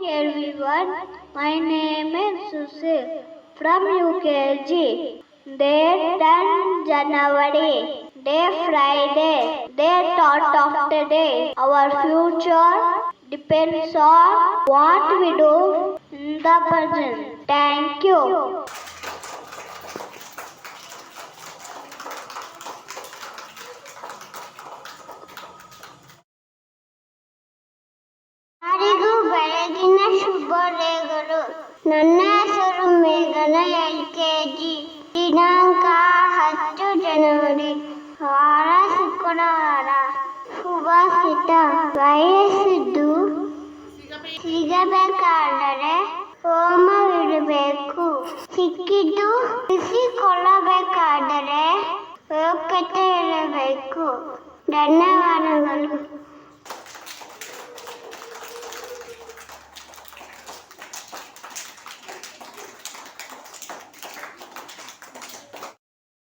Everyone, my name is Susil from UKG. Date 10 January, day Friday, day thought of the day. Our future depends on what we do in the present. Thank you. ಯಾರಿಗೂ ಬೆಳಗಿನ ಶುಭೋದಯಗಳು. ನನ್ನ ಹೆಸರು ಮೇಘನ, LKG. ದಿನಾಂಕ 10 ಜನವರಿ, ವಾರ ಶುಕ್ರವಾರ. ಸುಭಾಷಿತ: ಬಯಸಿದ್ದು ಸಿಗಬೇಕಾದರೆ ಹೋಮವಿಡಬೇಕು, ಸಿಕ್ಕಿದ್ದು ಉಳಿಸಿಕೊಳ್ಳಬೇಕಾದರೆ ಯೋಗ್ಯತೆ ಇರಬೇಕು. ಧನ್ಯವಾದಗಳು.